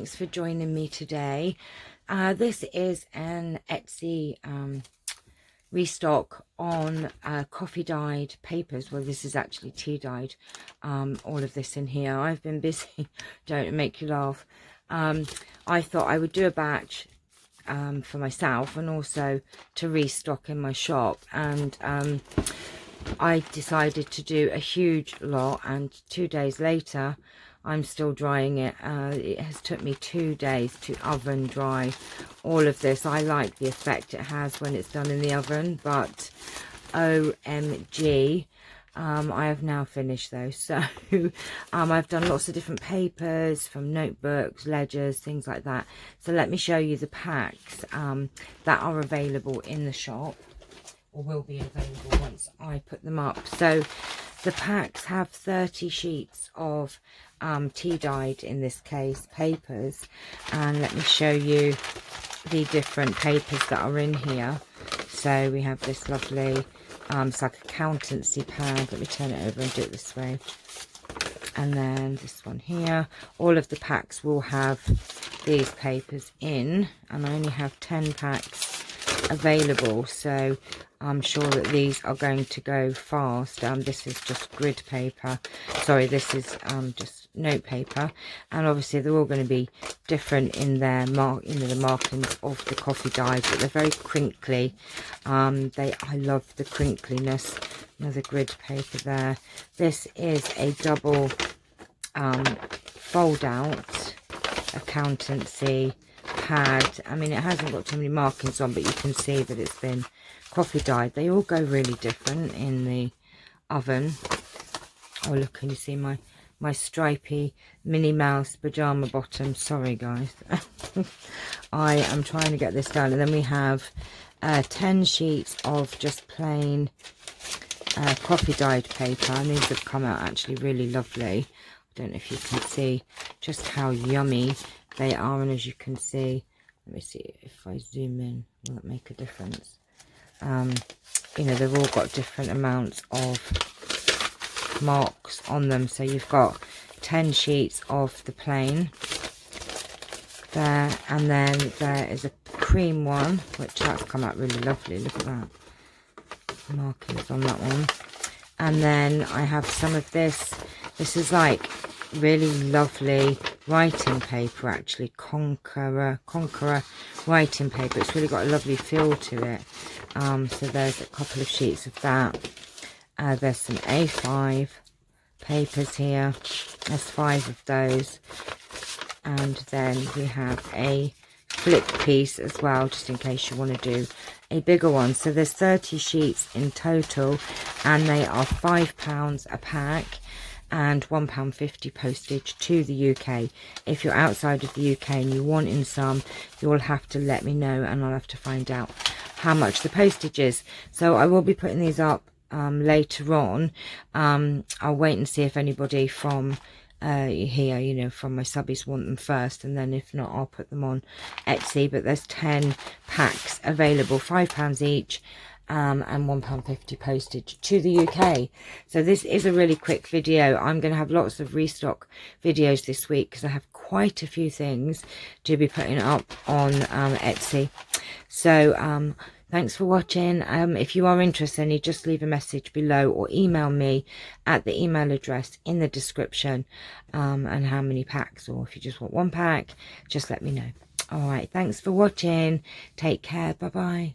thanks for joining me today. This is an Etsy restock on coffee dyed papers. Well, this is actually tea dyed, all of this in here. I've been busy. Don't make you laugh. I thought I would do a batch for myself and also to restock in my shop, and I decided to do a huge lot, and 2 days later I'm still drying it. It has took me 2 days to oven dry all of this. I like the effect it has when it's done in the oven, but OMG, I have now finished those. So I've done lots of different papers, from notebooks, ledgers, things like that. So let me show you the packs that are available in the shop, or will be available once I put them up. So the packs have 30 sheets of tea dyed, in this case, papers, and let me show you the different papers that are in here. So we have this lovely it's like accountancy pad. Let me turn it over and do it this way. And then this one here. All of the packs will have these papers in, and I only have 10 packs available, so I'm sure that these are going to go fast. This is just grid paper, sorry, this is just note paper, and obviously they're all going to be different in their the markings of the coffee dyes, but they're very crinkly. I love the crinkliness. Another grid paper there. This is a double fold out accountancy pad. I mean, it hasn't got too many markings on, but you can see that it's been coffee dyed. They all go really different in the oven. Oh look, can you see my stripy Minnie Mouse pajama bottom? Sorry guys. I am trying to get this done. And then we have 10 sheets of just plain coffee dyed paper, and these have come out actually really lovely. I don't know if you can see just how yummy they are, and as you can see, let me see if I zoom in, will that make a difference? You know, they've all got different amounts of marks on them. So you've got 10 sheets of the plain there, and then there is a cream one, which that's come out really lovely. Look at that, markings on that one. And then I have some of this. This is like really lovely writing paper, actually, Conqueror writing paper. It's really got a lovely feel to it. So there's a couple of sheets of that. There's some A5 papers here. There's 5 of those. And then we have a flip piece as well, just in case you want to do a bigger one. So there's 30 sheets in total, and they are £5 a pack and £1.50 postage to the UK. If you're outside of the UK and you want in some, you'll have to let me know, and I'll have to find out how much the postage is. So I will be putting these up later on. I'll wait and see if anybody from here, you know, from my subbies want them first, and then if not, I'll put them on Etsy. But there's 10 packs available, £5 each, and £1.50 postage to the UK. So this is a really quick video. I'm going to have lots of restock videos this week because I have quite a few things to be putting up on Etsy. So thanks for watching. If you are interested, you just leave a message below or email me at the email address in the description, and how many packs, or if you just want 1 pack, just let me know. All right, thanks for watching. Take care. Bye bye.